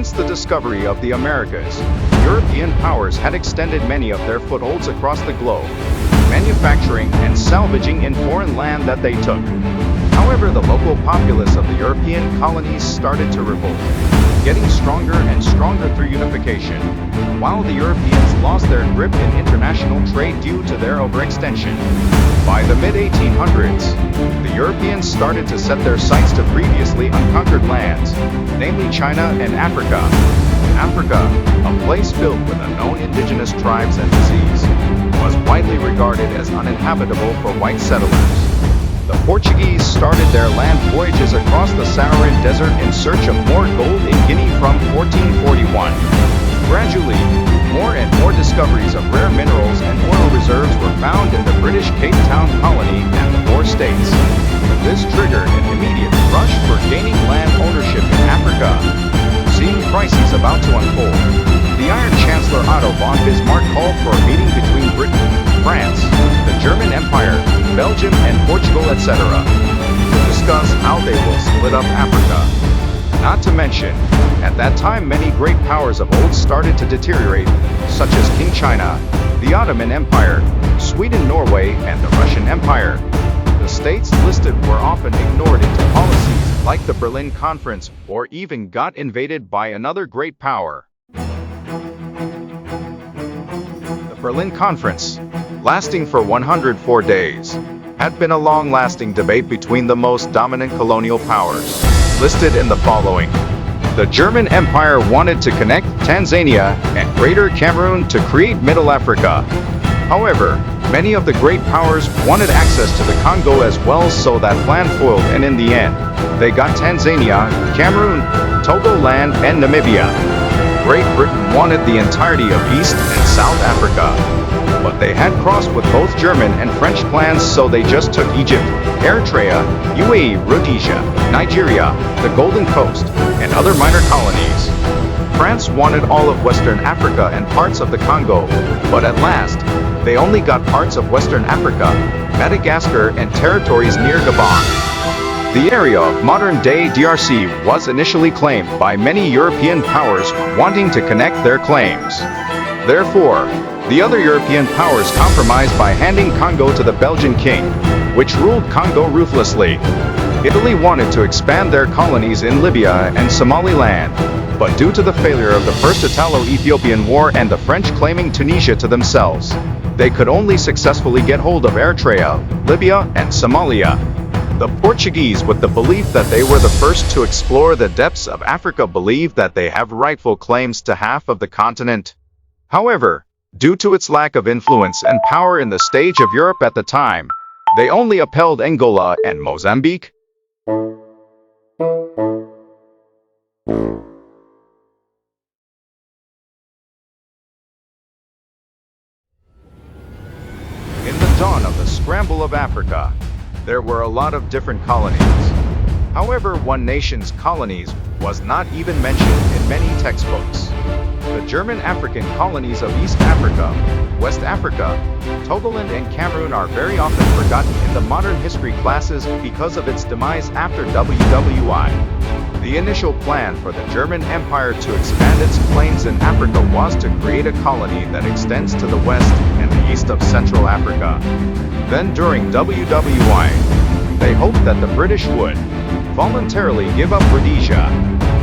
Since the discovery of the Americas, European powers had extended many of their footholds across the globe, manufacturing and salvaging in foreign land that they took. However, the local populace of the European colonies started to revolt, getting stronger and stronger through unification, while the Europeans lost their grip in international trade due to their overextension. By the mid-1800s, the Europeans started to set their sights to previously unconquered lands, namely China and Africa. Africa, a place filled with unknown indigenous tribes and disease, was widely regarded as uninhabitable for white settlers. The Portuguese started their land voyages across the Saharan Desert in search of more gold in Guinea from 1441. Gradually, more and more discoveries of rare minerals and oil reserves were found in the British Cape Town colony and the four states. This triggered an immediate rush for gaining land ownership in Africa. Seeing crises about to unfold, the Iron Chancellor Otto von Bismarck called for a meeting between Britain, France, the German Empire, Belgium and Portugal, etc., to discuss how they will split up Africa. Not to mention, at that time many great powers of old started to deteriorate, such as King China, the Ottoman Empire, Sweden, Norway, and the Russian Empire. The states listed were often ignored into policies like the Berlin Conference, or even got invaded by another great power. The Berlin Conference, lasting for 104 days, had been a long-lasting debate between the most dominant colonial powers, listed in the following. The German Empire wanted to connect Tanzania and Greater Cameroon to create Middle Africa. However, many of the great powers wanted access to the Congo as well, so that plan foiled, and in the end, they got Tanzania, Cameroon, Togoland, and Namibia. Great Britain wanted the entirety of East and South Africa, but they had crossed with both German and French plans, so they just took Egypt, Eritrea, UAE, Rhodesia, Nigeria, the Golden Coast, and other minor colonies. France wanted all of Western Africa and parts of the Congo, but at last, they only got parts of Western Africa, Madagascar, and territories near Gabon. The area of modern-day DRC was initially claimed by many European powers wanting to connect their claims. Therefore, the other European powers compromised by handing Congo to the Belgian king, which ruled Congo ruthlessly. Italy wanted to expand their colonies in Libya and Somaliland, but due to the failure of the First Italo-Ethiopian War and the French claiming Tunisia to themselves, they could only successfully get hold of Eritrea, Libya, and Somalia. The Portuguese, with the belief that they were the first to explore the depths of Africa, believed that they have rightful claims to half of the continent. However, due to its lack of influence and power in the stage of Europe at the time, they only upheld Angola and Mozambique. In the dawn of the scramble of Africa, there were a lot of different colonies. However, one nation's colonies was not even mentioned in many textbooks. The German African colonies of East Africa, West Africa, Togoland and Cameroon are very often forgotten in the modern history classes because of its demise after WWI. The initial plan for the German Empire to expand its claims in Africa was to create a colony that extends to the west and the east of Central Africa. Then during WWI, they hoped that the British would voluntarily give up Rhodesia.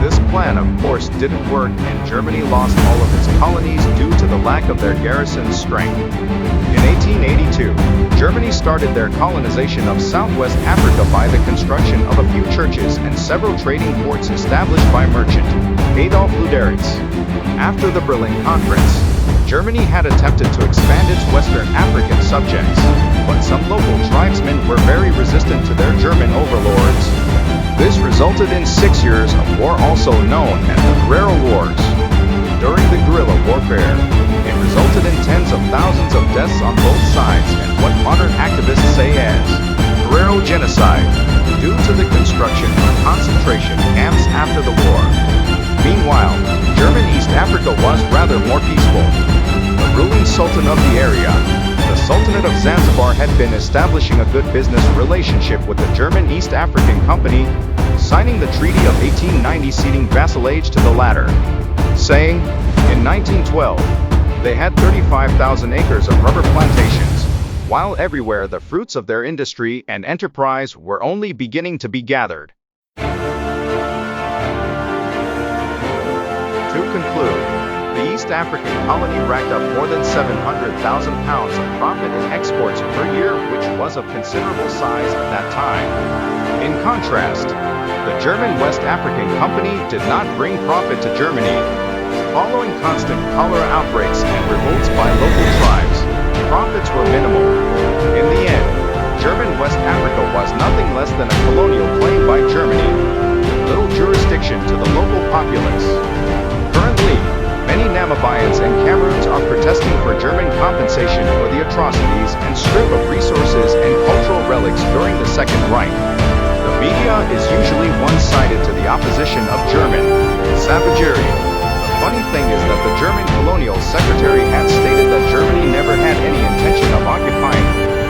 This plan, of course, didn't work, and Germany lost all of its colonies due to the lack of their garrison's strength. In 1882, Germany started their colonization of Southwest Africa by the construction of a few churches and several trading ports established by merchant Adolf Luderitz. After the Berlin Conference, Germany had attempted to expand its Western African subjects, but some local tribesmen were very resistant to their German overlords. This resulted in 6 years of war, also known as the Guerrilla Wars. During the guerrilla warfare, it resulted in tens of thousands of deaths on both sides and what modern activists say as guerrilla genocide, due to the construction of concentration camps after the war. Meanwhile, German East Africa was rather more peaceful. The ruling sultan of the area, the Sultanate of Zanzibar, had been establishing a good business relationship with the German East African Company, signing the Treaty of 1890 ceding vassalage to the latter, saying, in 1912, they had 35,000 acres of rubber plantations, while everywhere the fruits of their industry and enterprise were only beginning to be gathered. To conclude, the East African colony racked up more than 700,000 pounds of profit in exports per year, which was of considerable size at that time. In contrast, the German West African Company did not bring profit to Germany. Following constant cholera outbreaks and revolts by local tribes, profits were minimal. In the end, German West Africa was nothing less than a colonial claim by Germany, with little jurisdiction to the local populace. Currently, many Namibians and Cameroons are protesting for German compensation for the atrocities and strip of resources and cultural relics during the Second Reich. The media is usually one-sided to the opposition of German savagery. The funny thing is that the German colonial secretary had stated that Germany never had any intention of occupying,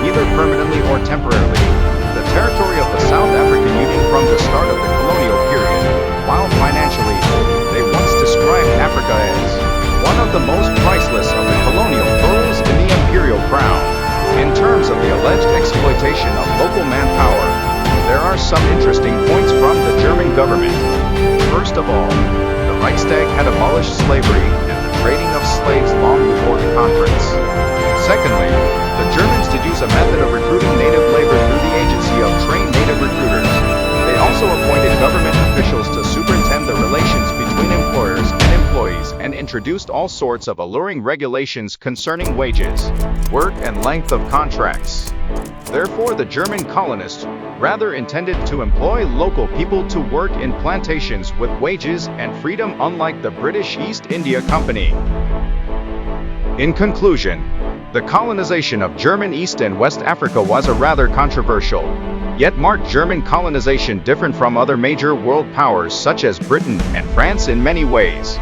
either permanently or temporarily, the territory of the South African Union from the start of the colonial period, while financially, they once described Africa as one of the most priceless of the colonial pearls in the imperial crown. In terms of the alleged exploitation of local manpower, there are some interesting points from the German government. First of all, the Reichstag had abolished slavery and the trading of slaves long before the conference. Secondly, the Germans did use a method of recruiting native labor through the agency of trained native recruiters. They also appointed government officials to superintend the relations between employers and employees and introduced all sorts of alluring regulations concerning wages, work, and length of contracts. Therefore, the German colonists rather intended to employ local people to work in plantations with wages and freedom, unlike the British East India Company. In conclusion, the colonization of German East and West Africa was a rather controversial, yet marked German colonization different from other major world powers such as Britain and France in many ways.